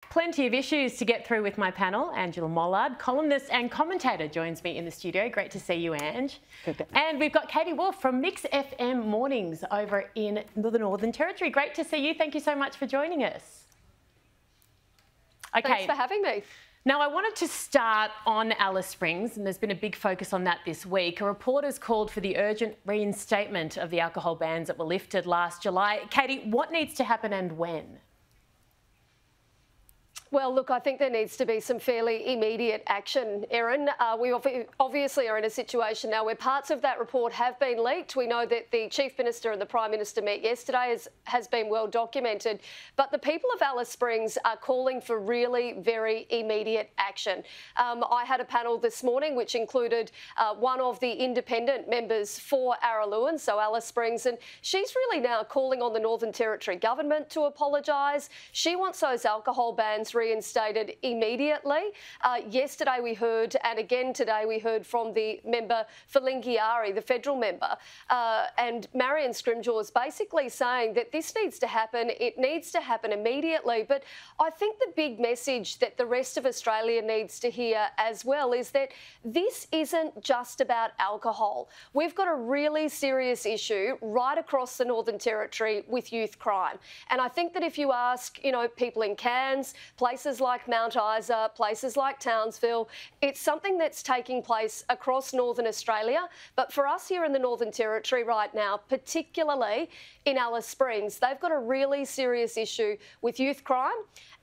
Plenty of issues to get through with my panel. Angela Mollard, columnist and commentator, joins me in the studio. Great to see you, Ange. And we've got Katie Wolf from Mix FM Mornings over in the Northern Territory. Great to see you. Thank you so much for joining us. Okay. Thanks for having me. Now, I wanted to start on Alice Springs, and there's been a big focus on that this week. A report has called for the urgent reinstatement of the alcohol bans that were lifted last July. Katie, what needs to happen and when? Well, look, I think there needs to be some fairly immediate action, Erin. We obviously are in a situation now where parts of that report have been leaked. We know that the Chief Minister and the Prime Minister met yesterday, has been well documented. But the people of Alice Springs are calling for really very immediate action. I had a panel this morning which included one of the independent members for Araluen, so Alice Springs, and she's really now calling on the Northern Territory government to apologise. She wants those alcohol bans reinstated immediately. Yesterday we heard, and again today we heard from the member for Lingiari, the federal member, and Marion Scrimgeour is basically saying that this needs to happen. It needs to happen immediately. But I think the big message that the rest of Australia needs to hear as well is that this isn't just about alcohol. We've got a really serious issue right across the Northern Territory with youth crime. And I think that if you ask, people in Cairns, places like Mount Isa, places like Townsville, it's something that's taking place across Northern Australia. But for us here in the Northern Territory right now, particularly in Alice Springs, they've got a really serious issue with youth crime.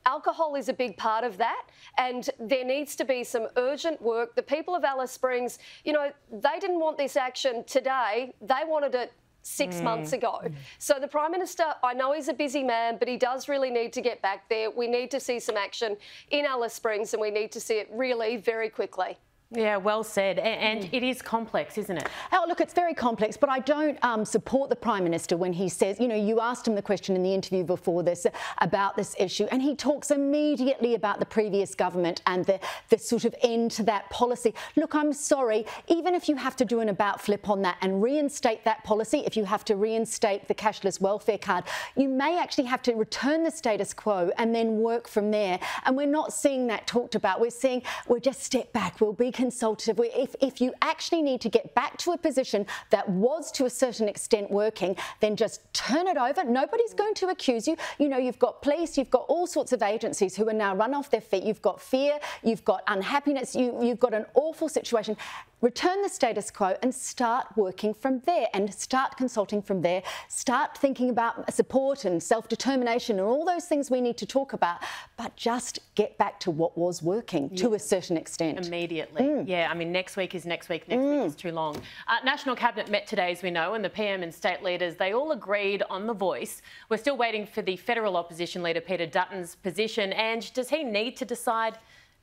Alcohol is a big part of that, and there needs to be some urgent work. The people of Alice Springs, they didn't want this action today. They wanted it 6 months ago. So the Prime Minister, I know he's a busy man, but he does really need to get back there. We need to see some action in Alice Springs, and we need to see it really very quickly. Yeah, well said. And it is complex, isn't it? Oh, look, it's very complex, but I don't support the Prime Minister when he says, you asked him the question in the interview before this about this issue, and he talks immediately about the previous government and the sort of end to that policy. Look, I'm sorry, even if you have to do an about flip on that and reinstate that policy, if you have to reinstate the cashless welfare card, you may actually have to return the status quo and then work from there. And we're not seeing that talked about. We're seeing we'll just step back, we'll be consultative. If you actually need to get back to a position that was to a certain extent working, then just turn it over. Nobody's going to accuse you. You've got police, you've got all sorts of agencies who are now run off their feet. You've got fear, you've got unhappiness, you've got an awful situation. Return the status quo and start working from there and start consulting from there. Start thinking about support and self-determination and all those things we need to talk about, but just get back to what was working to a certain extent. Immediately. Yeah, I mean, next week is next week. Next week is too long. National Cabinet met today, as we know, and the PM and state leaders, they all agreed on the voice. We're still waiting for the federal opposition leader, Peter Dutton's position. And does he need to decide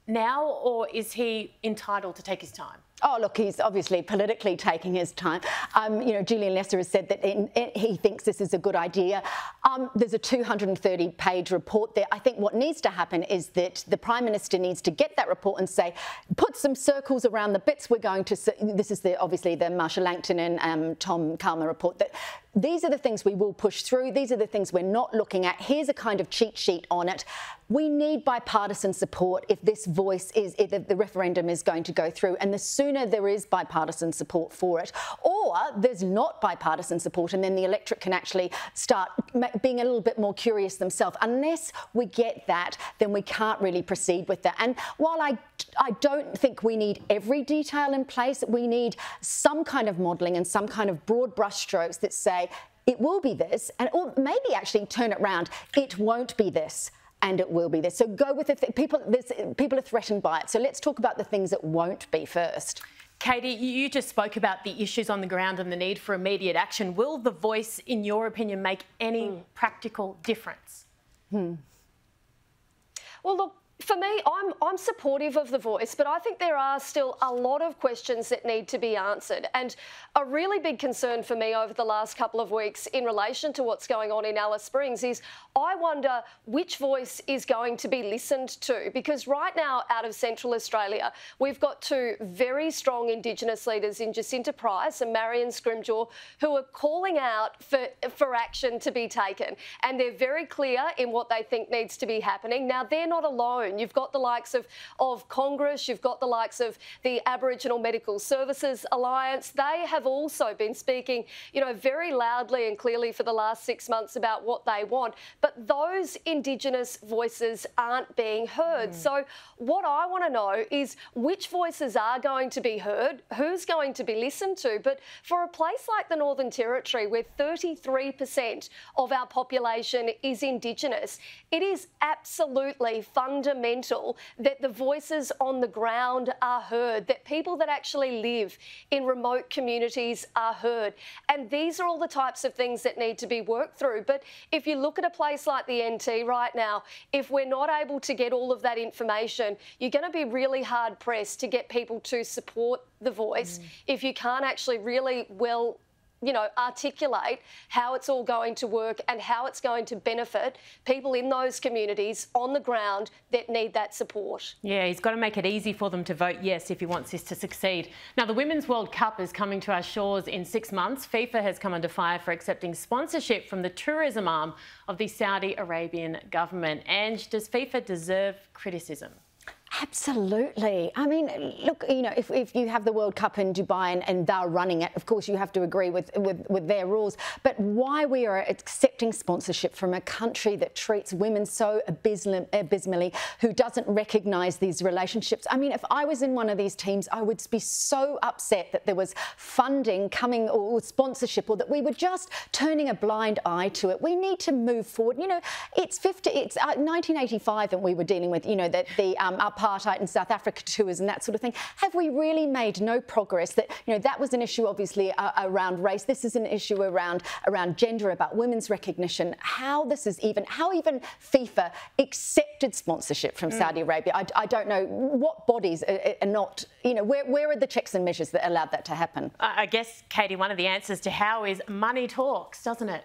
now, or is he entitled to take his time? Oh, look, he's obviously politically taking his time. Julian Lesser has said that he thinks this is a good idea. There's a 230-page report there. I think what needs to happen is that the Prime Minister needs to get that report and say, put some circles around the bits we're going to... This is obviously the Marsha Langton and Tom Calma report. That these are the things we will push through. These are the things we're not looking at. Here's a kind of cheat sheet on it. We need bipartisan support if this voice is... if the referendum is going to go through. And the sooner there is bipartisan support for it, or there's not bipartisan support, and then the electorate can actually start being a little bit more curious themselves. Unless we get that, then we can't really proceed with that. And while I don't think we need every detail in place, we need some kind of modelling and some kind of broad brushstrokes that say it will be this, and or maybe actually turn it round. It won't be this, and it will be this. So go with it. People are threatened by it. So let's talk about the things that won't be first. Katie, you just spoke about the issues on the ground and the need for immediate action. Will the voice, in your opinion, make any practical difference? Well, look, For me, I'm supportive of the voice, but I think there are still a lot of questions that need to be answered. And a really big concern for me over the last couple of weeks in relation to what's going on in Alice Springs is I wonder which voice is going to be listened to. Because right now, out of Central Australia, we've got two very strong Indigenous leaders in Jacinta Price and Marion Scrimgeour who are calling out for action to be taken. And they're very clear in what they think needs to be happening. Now, they're not alone. You've got the likes of Congress, you've got the likes of the Aboriginal Medical Services Alliance. They have also been speaking, very loudly and clearly for the last 6 months about what they want. But those Indigenous voices aren't being heard. So what I want to know is which voices are going to be heard, who's going to be listened to. But for a place like the Northern Territory, where 33% of our population is Indigenous, it is absolutely fundamental that the voices on the ground are heard, that people that actually live in remote communities are heard. And these are all the types of things that need to be worked through. But if you look at a place like the NT right now, if we're not able to get all of that information, you're going to be really hard pressed to get people to support the voice if you can't actually really well articulate how it's all going to work and how it's going to benefit people in those communities on the ground that need that support. Yeah, he's got to make it easy for them to vote yes if he wants this to succeed. Now, the Women's World Cup is coming to our shores in 6 months. FIFA has come under fire for accepting sponsorship from the tourism arm of the Saudi Arabian government. And does FIFA deserve criticism? Absolutely. I mean, look, if you have the World Cup in Dubai and they're running it, of course you have to agree with their rules. But why we are accepting sponsorship from a country that treats women so abysmally, who doesn't recognise these relationships? I mean, if I was in one of these teams, I would be so upset that there was funding coming or sponsorship, or that we were just turning a blind eye to it. We need to move forward. It's 1985 that we were dealing with, that the apartheid in South Africa tours and that sort of thing. Have we really made no progress? That was an issue obviously around race. This is an issue around gender, about women's recognition. How even FIFA accepted sponsorship from Saudi Arabia. I don't know what bodies are not, where are the checks and measures that allowed that to happen? I guess, Katie, one of the answers to how is money talks, doesn't it?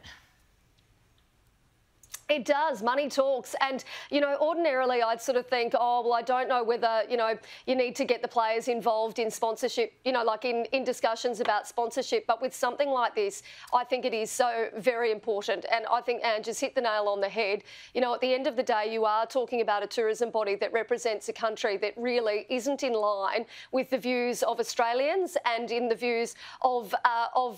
It does. Money talks. And, ordinarily I'd sort of think, oh, well, I don't know whether, you need to get the players involved in sponsorship, like in discussions about sponsorship. But with something like this, I think it is so very important. And I think Anne just hit the nail on the head. At the end of the day, you are talking about a tourism body that represents a country that really isn't in line with the views of Australians and in the views of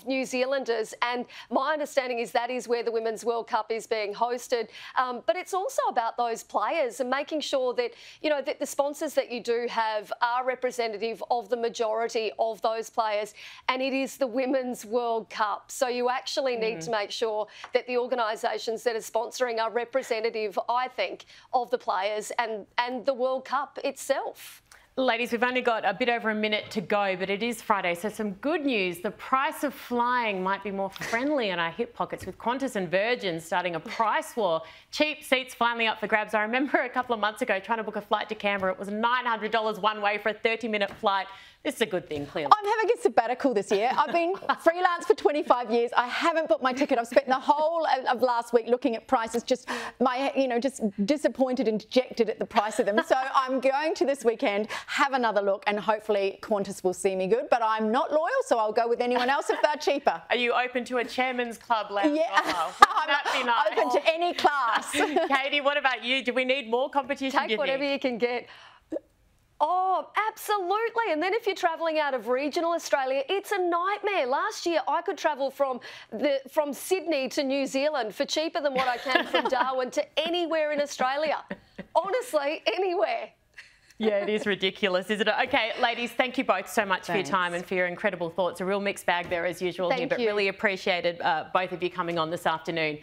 New Zealanders. And my understanding is that is where the Women's World Cup is being hosted. But it's also about those players and making sure that, that the sponsors that you do have are representative of the majority of those players. And it is the Women's World Cup. So you actually need to make sure that the organisations that are sponsoring are representative, I think, of the players and the World Cup itself. Ladies, we've only got a bit over a minute to go, but it is Friday, so some good news. The price of flying might be more friendly in our hip pockets, with Qantas and Virgin starting a price war. Cheap seats finally up for grabs. I remember a couple of months ago trying to book a flight to Canberra. It was $900 one way for a 30-minute flight. This is a good thing, clearly. I'm having a sabbatical this year. I've been freelance for 25 years. I haven't booked my ticket. I've spent the whole of last week looking at prices, just disappointed and dejected at the price of them. So I'm going to this weekend, have another look, and hopefully Qantas will see me good. But I'm not loyal, so I'll go with anyone else if they're cheaper. Are you open to a chairman's club lounge? Yeah, that'd be nice. Open to any class. Katie, what about you? Do we need more competition? Take whatever you can get. Oh, absolutely. And then if you're travelling out of regional Australia, it's a nightmare. Last year, I could travel from Sydney to New Zealand for cheaper than what I can from Darwin to anywhere in Australia. Honestly, anywhere. Yeah, it is ridiculous, isn't it? OK, ladies, thank you both so much for your time and for your incredible thoughts. A real mixed bag there as usual here, but really appreciated both of you coming on this afternoon.